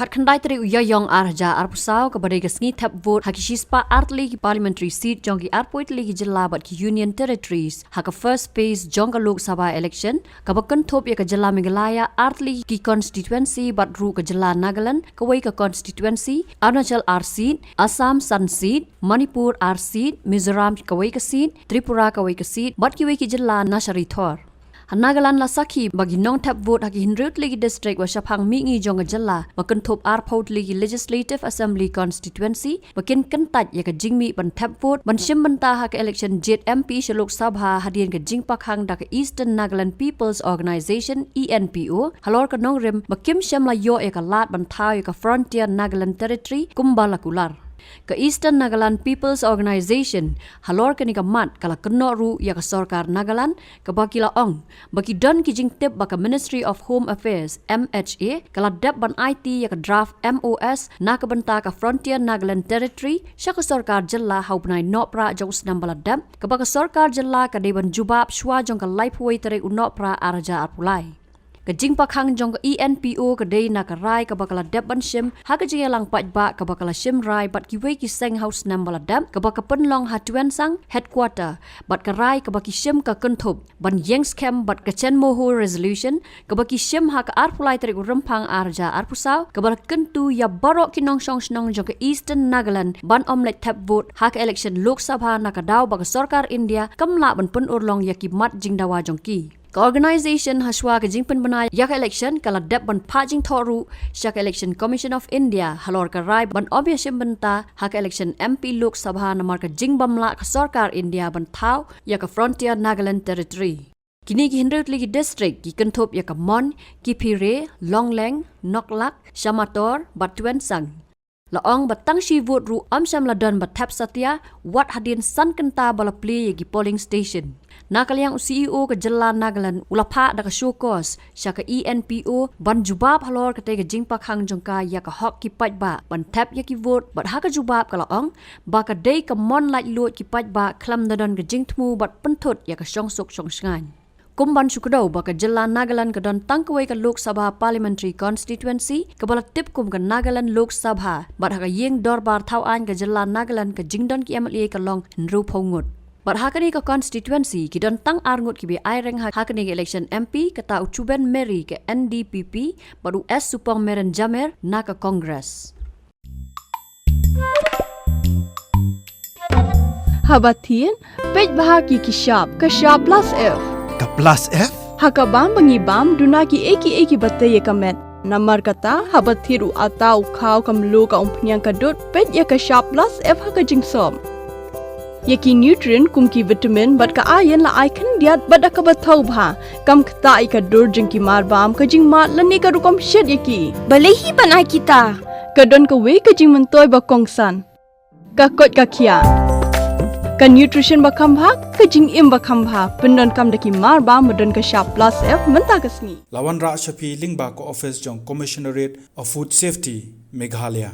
Kat khandai teri uyayong arja arpusau kepada kesni Thep vote hakishispa artli ki parliamentary seat jong ki arpoit li ki jilla bat ki union territories haka first phase jong ka Lok Sabha election kabakan thop ya ka jilla Meghalaya artli ki constituency bat ru ka jilla Nagaland kawai ka constituency Arunachal R seat Assam Sun seat Manipur R seat Mizoram kawai ka seat Tripura kawai ka seat bat ki wai ki jilla Nashari Thor Nagaland la sakhi bagi nong Thep vote haki hinrut ligi district wa shaphang mi ngi jong jalla bakan thop arpot ligi legislative assembly constituency bakin kentat ya ka jingmi ban Thep vote ban shim banta haka election jet MP Shillong Sabha hadien ka jingpak hang da ka Eastern Nagaland People's Organization ENPO halor ka nong rem bakim sham la yo ya ka lat ban thau ya ka frontier Nagaland territory kumbalakular Ka Eastern Nagaland People's Organization halor ka ni ka mat kala keno ru ya ka sarkar Nagaland ka baki la ong baki don ki jing tip baka Ministry of Home Affairs MHA kala dep ban IT ya ka draft MOS na ka banta ka Frontier Nagaland Territory sya ka sarkar jilla hau banai no pra jong snam bala dep ka baka sarkar jilla ka deban jubab shwa jong ka laipuai tere uno pra arja arpulai Kajing pakhang jong ka ENPO ka day na ka rai ka bakala dep ban shim ha ka jing lang pat ba ka bakala shim rai bat ki wei ki seng house nam bala dep ka baka penlong ha tuen sang headquarter bat ka rai ka baki shim ka kunthop ban Ieng Skhem bat ka chen moho resolution ka baki shim ha ka arpulai teri rempang arja arpusau ka bala kentu ya barok kinong song snong jong ka Eastern Nagaland ban omlet Thep vote ha ka election Lok Sabha na ka daw baka sarkar India kamla ban pen urlong ya ki mat jing dawa jong ki Ka organisation haswa ka jingpen banai yak election kala dep ban pajing thoru syak election Commission of India halor ka rai ban obya shimbanta hak election MP Lok Sabha namar ka jingbamla ka sarkar India ban thau yak frontier Nagaland territory Kini ki hinrut ligi district ki kenthop yak Mon ki Phire Longleng Noklak Shamator Batuen sang Laong batang shi vote ru amsham ladon bat Thep satya wat hadin san kenta bala play yagi polling station Nakaliang CEO ka jilla Nagaland ulapa da ka show cause sya ka ENPO ban jubab halor ka tega jingpak hang jongka ya ka hok ki pat ba ban Thep ya ki vote bat ha ka jubab ka laong ba ka dei ka mon lait lot ki pat ba Khlem dadon ka jingthmu bat penthut ya ka shongsuk shongsngan Kumban Shukdo baka jilla Nagaland ka don tangkawai ka Lok Sabha Parliamentary Constituency kabala tip kum ka Nagaland Lok Sabha bat ha ka Ieng dorbar thawan ka jilla Nagaland ka jingdon ki MLA ka long nru phongut But hakani ka constituency ki don tang arngut ki bi aireng hakani ka election MP kata uchuben Mary ke NDPP baru S supong meren jamer na ka Congress. Habatin pej bahagi ki shop ka shop plus F. Ka plus F? Hakabam bangibam duna ki eki bataye kamet. Namar kata habathiru atau kau kamlu ka umpnyang kadut pej ya ka shop plus F haka jingsom. Yaki nutrient kum ki vitamin bat ka iron la icon diat bat ka bathau bha kam khta ka dur jing ki mar bam ka jing mat la ne ka rukom shed yaki balehi banai kita ka don ka we ka jing mentoy ba kongsan ka kot ka khia ka nutrition ba kham bha ka jing im ba kham bha pendon kam daki mar bam modon ka sharp plus F menta kasni Lawan Ra Shafi Lingba ko office jong Commissionerate of Food Safety Meghalaya